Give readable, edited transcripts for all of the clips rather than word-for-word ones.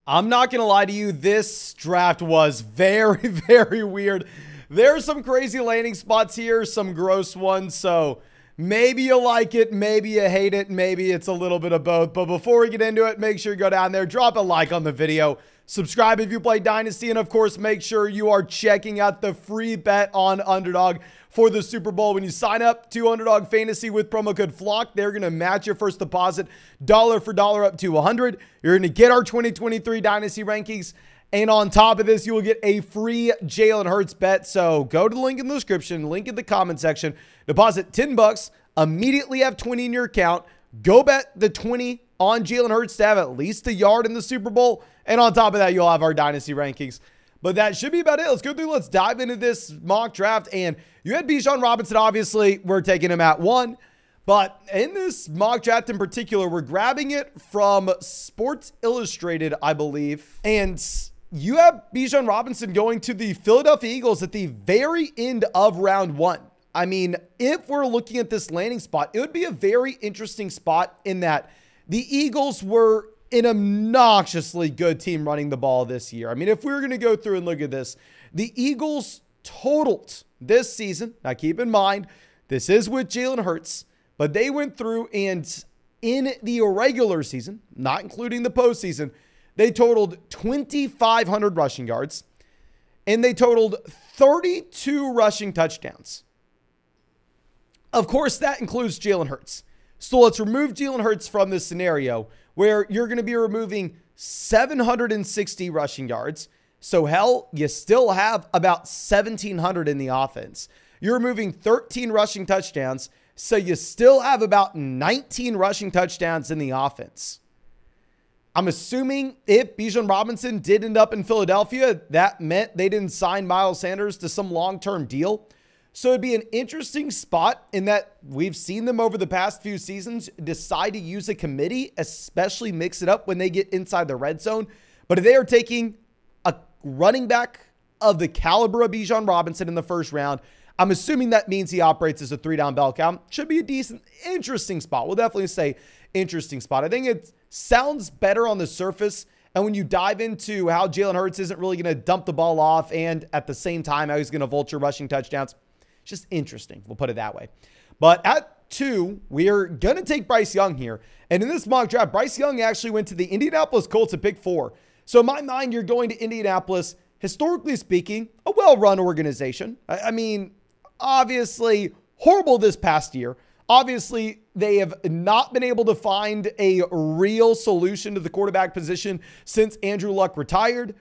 I'm not going to lie to you. This draft was very, very weird. There's some crazy landing spots here, some gross ones. So maybe you like it, maybe you hate it, maybe it's a little bit of both. But before we get into it, make sure you go down there, drop a like on the video, subscribe if you play Dynasty, and of course, make sure you are checking out the free bet on Underdog for the Super Bowl. When you sign up to Underdog Fantasy with promo code FLOCK, they're going to match your first deposit dollar for dollar up to $100. You're going to get our 2023 Dynasty rankings. And on top of this, you will get a free Jalen Hurts bet. So go to the link in the description, link in the comment section, deposit $10, immediately have 20 in your account. Go bet the 20 on Jalen Hurts to have at least a yard in the Super Bowl. And on top of that, you'll have our Dynasty rankings. But that should be about it. Let's go through. Let's dive into this mock draft. And you had Bijan Robinson. Obviously, we're taking him at 1. But in this mock draft in particular, we're grabbing it from Sports Illustrated, I believe. And you have Bijan Robinson going to the Philadelphia Eagles at the very end of round 1. I mean, if we're looking at this landing spot, it would be a very interesting spot in that the Eagles were an obnoxiously good team running the ball this year. I mean, if we were going to go through and look at this, the Eagles totaled this season. Now, keep in mind, this is with Jalen Hurts, but they went through and in the regular season, not including the postseason, they totaled 2,500 rushing yards and they totaled 32 rushing touchdowns. Of course, that includes Jalen Hurts. So let's remove Jalen Hurts from this scenario where you're going to be removing 760 rushing yards. So hell, you still have about 1,700 in the offense. You're removing 13 rushing touchdowns. So you still have about 19 rushing touchdowns in the offense. I'm assuming if Bijan Robinson did end up in Philadelphia, that meant they didn't sign Miles Sanders to some long-term deal. So it'd be an interesting spot in that we've seen them over the past few seasons decide to use a committee, especially mix it up when they get inside the red zone. But if they are taking a running back of the caliber of Bijan Robinson in the first round, I'm assuming that means he operates as a 3-down bell cow. Should be a decent, interesting spot. We'll definitely say interesting spot. I think it sounds better on the surface. And when you dive into how Jalen Hurts isn't really going to dump the ball off and at the same time how he's going to vulture rushing touchdowns, just interesting. We'll put it that way. But at 2, we are going to take Bryce Young here. And in this mock draft, Bryce Young actually went to the Indianapolis Colts at pick 4. So in my mind, you're going to Indianapolis, historically speaking, a well-run organization. I mean, obviously horrible this past year. Obviously, they have not been able to find a real solution to the quarterback position since Andrew Luck retired.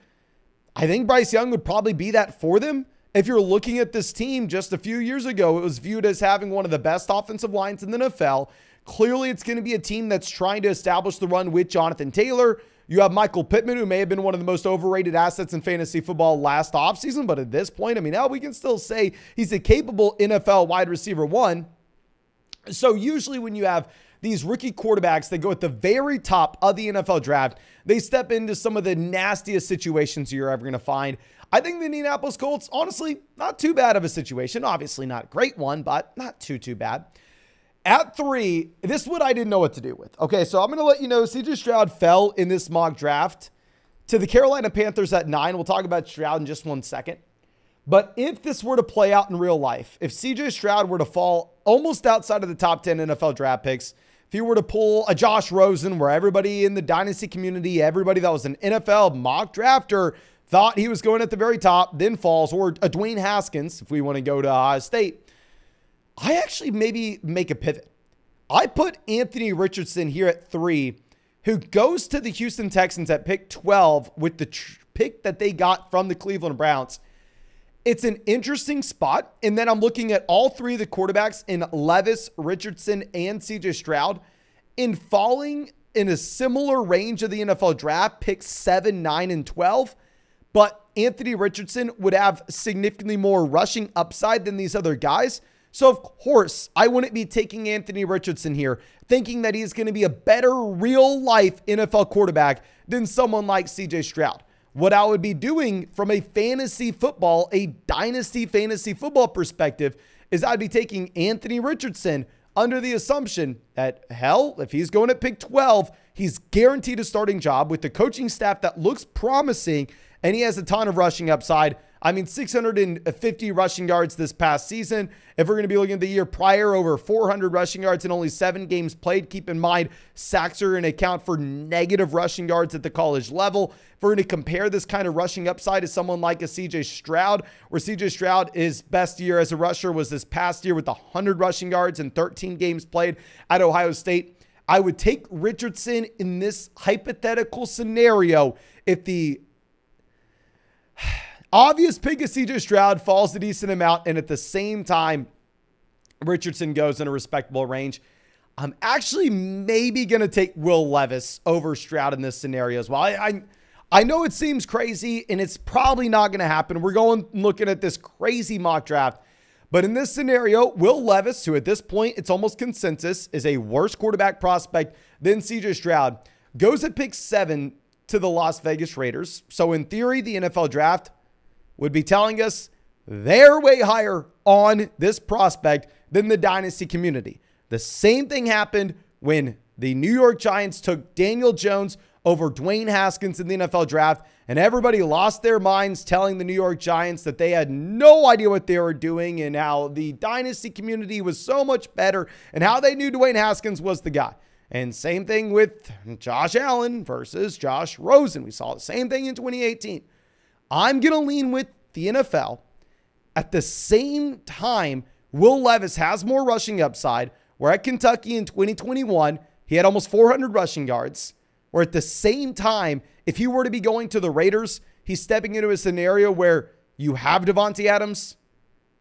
I think Bryce Young would probably be that for them. If you're looking at this team just a few years ago, it was viewed as having one of the best offensive lines in the NFL. Clearly, it's going to be a team that's trying to establish the run with Jonathan Taylor. You have Michael Pittman, who may have been one of the most overrated assets in fantasy football last offseason. But at this point, I mean, now we can still say he's a capable NFL wide receiver 1. So usually when you have these rookie quarterbacks that go at the very top of the NFL draft, they step into some of the nastiest situations you're ever going to find. I think the Indianapolis Colts, honestly, not too bad of a situation. Obviously not a great one, but not too bad. At 3, this is what I didn't know what to do with. Okay, so I'm going to let you know CJ Stroud fell in this mock draft to the Carolina Panthers at 9. We'll talk about Stroud in just one second. But if this were to play out in real life, if CJ Stroud were to fall almost outside of the top 10 NFL draft picks, if he were to pull a Josh Rosen where everybody in the Dynasty community, everybody that was an NFL mock drafter thought he was going at the very top, then falls, or a Dwayne Haskins, if we want to go to Ohio State, I actually maybe make a pivot. I put Anthony Richardson here at 3, who goes to the Houston Texans at pick 12 with the pick that they got from the Cleveland Browns. It's an interesting spot. And then I'm looking at all 3 of the quarterbacks in Levis, Richardson, and CJ Stroud in falling in a similar range of the NFL draft, picks 7, 9, and 12. But Anthony Richardson would have significantly more rushing upside than these other guys. So, of course, I wouldn't be taking Anthony Richardson here, thinking that he's going to be a better real-life NFL quarterback than someone like CJ Stroud. What I would be doing from a fantasy football, a dynasty fantasy football perspective, is I'd be taking Anthony Richardson under the assumption that, hell, if he's going at pick 12, he's guaranteed a starting job with the coaching staff that looks promising, and he has a ton of rushing upside. I mean, 650 rushing yards this past season. If we're going to be looking at the year prior, over 400 rushing yards in only 7 games played. Keep in mind, sacks are going to account for negative rushing yards at the college level. If we're going to compare this kind of rushing upside to someone like a CJ Stroud, where CJ Stroud, his best year as a rusher was this past year with 100 rushing yards in 13 games played at Ohio State, I would take Richardson in this hypothetical scenario if the obvious pick of CJ Stroud falls a decent amount, and at the same time, Richardson goes in a respectable range. I'm actually maybe going to take Will Levis over Stroud in this scenario as well. I know it seems crazy, and it's probably not going to happen. We're going looking at this crazy mock draft. But in this scenario, Will Levis, who at this point, it's almost consensus, is a worse quarterback prospect than CJ Stroud, goes at pick 7 to the Las Vegas Raiders. So in theory, the NFL draft would be telling us they're way higher on this prospect than the dynasty community. The same thing happened when the New York Giants took Daniel Jones over Dwayne Haskins in the NFL draft, and everybody lost their minds telling the New York Giants that they had no idea what they were doing and how the dynasty community was so much better and how they knew Dwayne Haskins was the guy. And same thing with Josh Allen versus Josh Rosen. We saw the same thing in 2018. I'm going to lean with the NFL. At the same time, Will Levis has more rushing upside. Where at Kentucky in 2021, he had almost 400 rushing yards. Or at the same time, if he were to be going to the Raiders, he's stepping into a scenario where you have Devontae Adams,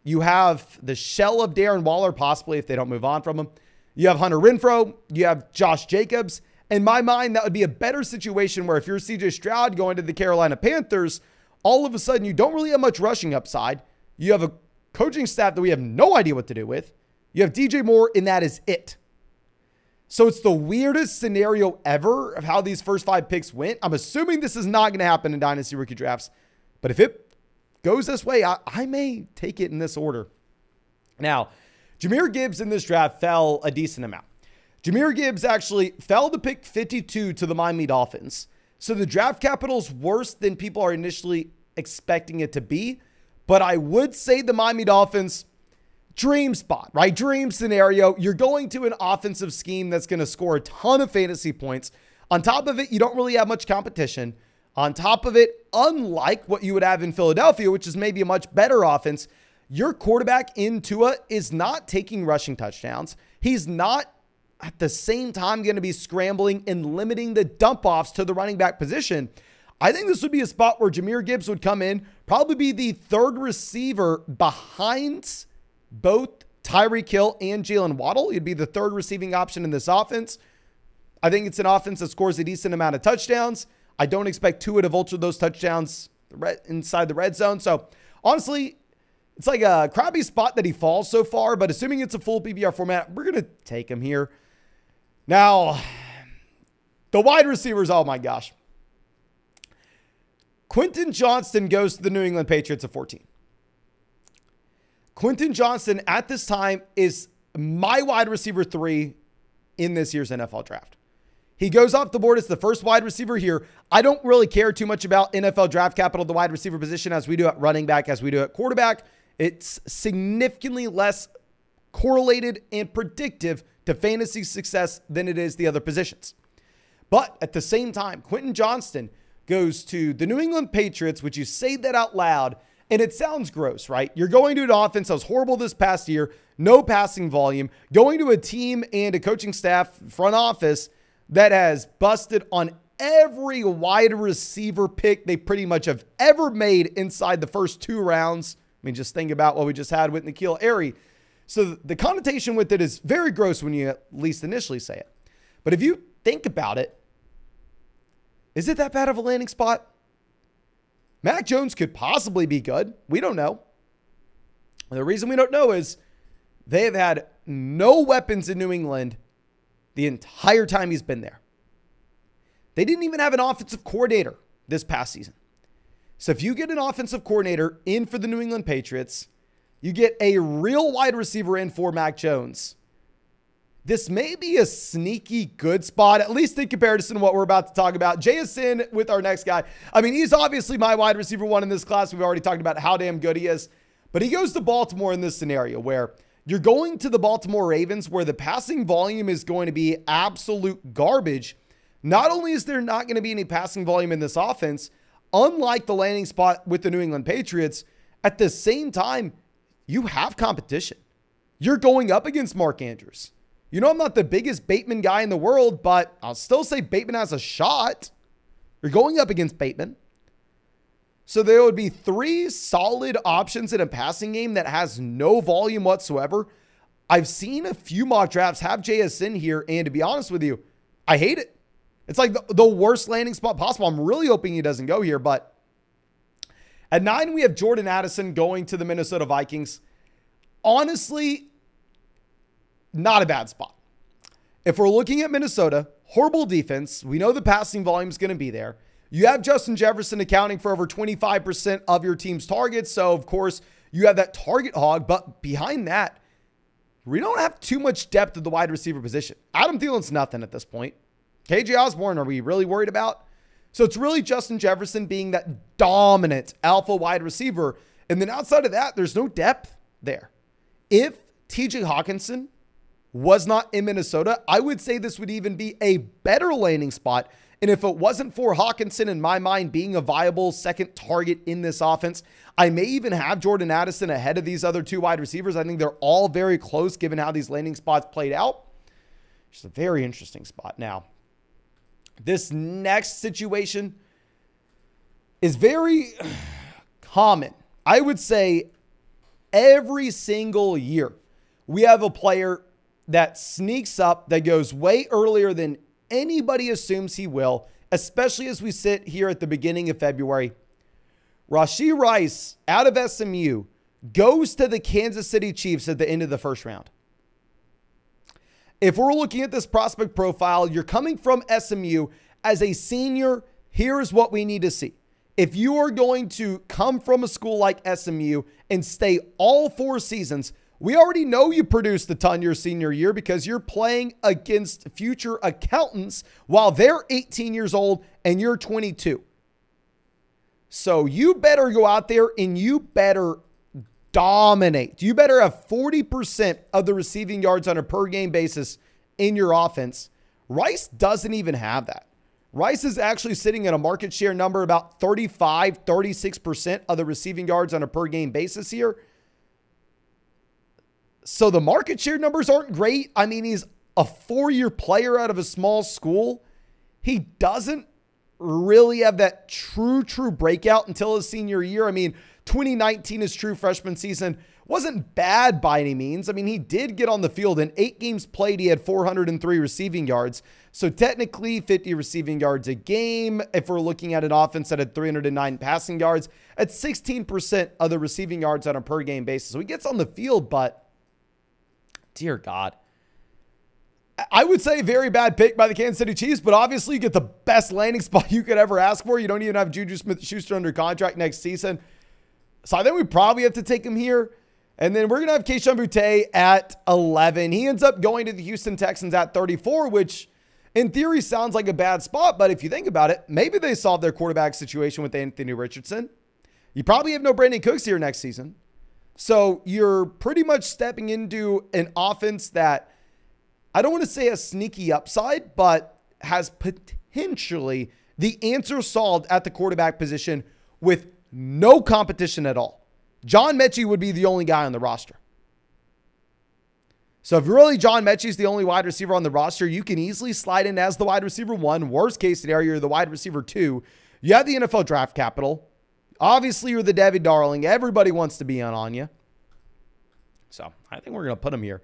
you have the shell of Darren Waller, possibly if they don't move on from him. You have Hunter Renfrow, you have Josh Jacobs. In my mind, that would be a better situation where if you're CJ Stroud going to the Carolina Panthers, all of a sudden you don't really have much rushing upside. You have a coaching staff that we have no idea what to do with. You have DJ Moore, and that is it. So it's the weirdest scenario ever of how these first 5 picks went. I'm assuming this is not going to happen in Dynasty rookie drafts. But if it goes this way, I may take it in this order. Now, Jamir Gibbs in this draft fell a decent amount. Jamir Gibbs actually fell to pick 52 to the Miami Dolphins. So the draft capital is worse than people are initially expecting it to be. But I would say the Miami Dolphins, dream spot, right? Dream scenario. You're going to an offensive scheme that's going to score a ton of fantasy points. On top of it, you don't really have much competition. On top of it, unlike what you would have in Philadelphia, which is maybe a much better offense, your quarterback in Tua is not taking rushing touchdowns. He's not at the same time going to be scrambling and limiting the dump offs to the running back position. I think this would be a spot where Jamir Gibbs would come in, probably be the third receiver behind both Tyreek Hill and Jalen Waddle. He'd be the third receiving option in this offense. I think it's an offense that scores a decent amount of touchdowns. I don't expect Tua to vulture those touchdowns inside the red zone. So honestly, it's like a crappy spot that he falls so far, but assuming it's a full PPR format, we're going to take him here. Now, the wide receivers, oh my gosh. Quentin Johnson goes to the New England Patriots at 14. Quentin Johnson at this time is my wide receiver 3 in this year's NFL draft. He goes off the board as the first wide receiver here. I don't really care too much about NFL draft capital, the wide receiver position, as we do at running back, as we do at quarterback. It's significantly less correlated and predictive to fantasy success than it is the other positions. But at the same time, Quentin Johnson goes to the New England Patriots, which you say that out loud, and it sounds gross, right? You're going to an offense that was horrible this past year, no passing volume, going to a team and a coaching staff front office that has busted on every wide receiver pick they pretty much have ever made inside the first 2 rounds. I mean, just think about what we just had with N'Keal Harry. So the connotation with it is very gross when you at least initially say it. But if you think about it, is it that bad of a landing spot? Mac Jones could possibly be good. We don't know. And the reason we don't know is they have had no weapons in New England the entire time he's been there. They didn't even have an offensive coordinator this past season. So if you get an offensive coordinator in for the New England Patriots, you get a real wide receiver in for Mac Jones. this may be a sneaky good spot, at least in comparison to what we're about to talk about. Jason with our next guy. I mean, he's obviously my wide receiver one in this class. We've already talked about how damn good he is. But he goes to Baltimore in this scenario where you're going to the Baltimore Ravens where the passing volume is going to be absolute garbage. Not only is there not going to be any passing volume in this offense, unlike the landing spot with the New England Patriots, at the same time, you have competition. You're going up against Mark Andrews. You know, I'm not the biggest Bateman guy in the world, but I'll still say Bateman has a shot. You're going up against Bateman. So there would be 3 solid options in a passing game that has no volume whatsoever. I've seen a few mock drafts have JSN here, and to be honest with you, I hate it. It's like the worst landing spot possible. I'm really hoping he doesn't go here, but at 9, we have Jordan Addison going to the Minnesota Vikings. Honestly, not a bad spot. If we're looking at Minnesota, horrible defense. We know the passing volume is going to be there. You have Justin Jefferson accounting for over 25% of your team's targets. So, of course, you have that target hog. But behind that, we don't have too much depth at the wide receiver position. Adam Thielen's nothing at this point. KJ Osborne, are we really worried about? So it's really Justin Jefferson being that dominant alpha wide receiver. And then outside of that, there's no depth there. If TJ Hawkinson was not in Minnesota, I would say this would even be a better landing spot. And if it wasn't for Hawkinson, in my mind, being a viable second target in this offense, I may even have Jordan Addison ahead of these other 2 wide receivers. I think they're all very close given how these landing spots played out. It's a very interesting spot. Now, this next situation is very common. I would say every single year we have a player that sneaks up, that goes way earlier than anybody assumes he will, especially as we sit here at the beginning of February. Rashod Rice out of SMU goes to the Kansas City Chiefs at the end of the first round. If we're looking at this prospect profile, you're coming from SMU as a senior. Here's what we need to see. If you are going to come from a school like SMU and stay all 4 seasons, we already know you produced a ton your senior year because you're playing against future accountants while they're 18 years old and you're 22. So you better go out there and you better dominate. You better have 40% of the receiving yards on a per game basis in your offense. Rice doesn't even have that. Rice is actually sitting at a market share number about 35, 36% of the receiving yards on a per game basis here. So the market share numbers aren't great. I mean, he's a 4-year player out of a small school. He doesn't really have that true breakout until his senior year. I mean, 2019, his true freshman season, wasn't bad by any means. I mean, he did get on the field. In 8 games played, he had 403 receiving yards. So technically 50 receiving yards a game. If we're looking at an offense that had 309 passing yards, at 16% of the receiving yards on a per game basis. So he gets on the field, but dear God, I would say very bad pick by the Kansas City Chiefs, but obviously you get the best landing spot you could ever ask for. You don't even have Juju Smith-Schuster under contract next season. So I think we probably have to take him here. And then we're going to have Keisha Beauty at 11. He ends up going to the Houston Texans at 34, which in theory sounds like a bad spot. But if you think about it, maybe they solved their quarterback situation with Anthony Richardson. You probably have no Brandon Cooks here next season. So you're pretty much stepping into an offense that I don't want to say a sneaky upside, but has potentially the answer solved at the quarterback position with no competition at all. John Mechie would be the only guy on the roster. So if really John Mechie is the only wide receiver on the roster, you can easily slide in as the wide receiver 1. Worst case scenario, you're the wide receiver 2. You have the NFL draft capital. Obviously, you're the Debbie Darling. Everybody wants to be on you. So I think we're going to put him here.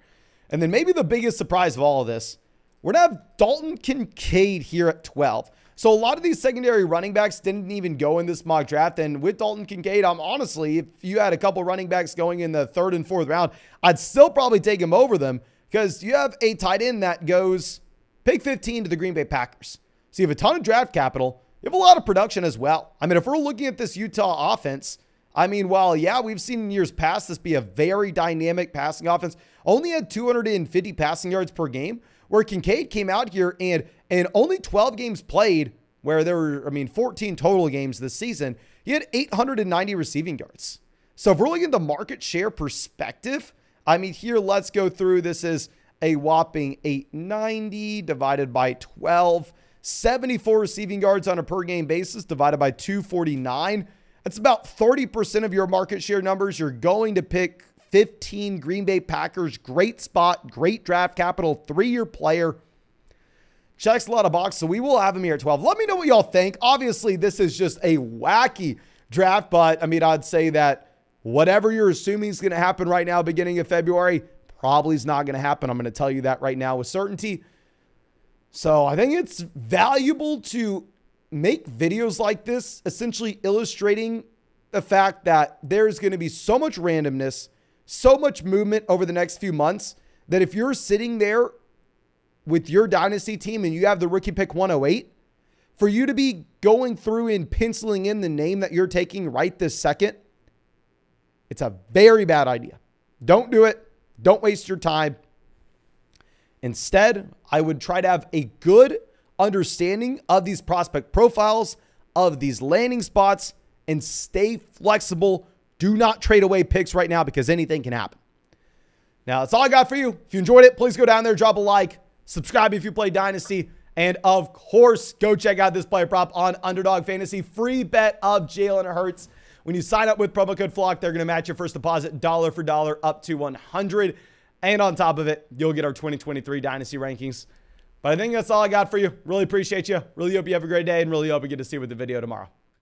And then maybe the biggest surprise of all of this, we're going to have Dalton Kincaid here at 12. So a lot of these secondary running backs didn't even go in this mock draft. And with Dalton Kincaid, honestly, if you had a couple running backs going in the 3rd and 4th round, I'd still probably take him over them because you have a tight end that goes pick 15 to the Green Bay Packers. So you have a ton of draft capital. You have a lot of production as well. I mean, if we're looking at this Utah offense, I mean, while, yeah, we've seen in years past this be a very dynamic passing offense, only had 250 passing yards per game, where Kincaid came out here and only 12 games played, where there were, 14 total games this season, he had 890 receiving yards. So if we're looking at the market share perspective, here, let's go through. This is a whopping 890 divided by 12, 74 receiving yards on a per game basis divided by 249. That's about 30% of your market share numbers. You're going to pick 15 Green Bay Packers. Great spot, great draft capital, 3-year player. Checks a lot of boxes. So we will have him here at 12. Let me know what y'all think. Obviously, this is just a wacky draft, but I'd say that whatever you're assuming is going to happen right now, beginning of February, probably is not going to happen. I'm going to tell you that right now with certainty. So I think it's valuable to make videos like this, essentially illustrating the fact that there's going to be so much randomness, so much movement over the next few months, that if you're sitting there with your dynasty team and you have the rookie pick 108, for you to be going through and penciling in the name that you're taking right this second, it's a very bad idea. Don't do it. Don't waste your time. Instead, I would try to have a good understanding of these prospect profiles, of these landing spots, and stay flexible. Do not trade away picks right now because anything can happen. Now, that's all I got for you. If you enjoyed it, please go down there, drop a like, subscribe if you play Dynasty, and of course, go check out this player prop on Underdog Fantasy. Free bet of Jalen Hurts. When you sign up with promo code FLOCK, they're going to match your first deposit dollar for dollar up to $100. And on top of it, you'll get our 2023 Dynasty rankings. But I think that's all I got for you. Really appreciate you. Really hope you have a great day and really hope we get to see you with the video tomorrow.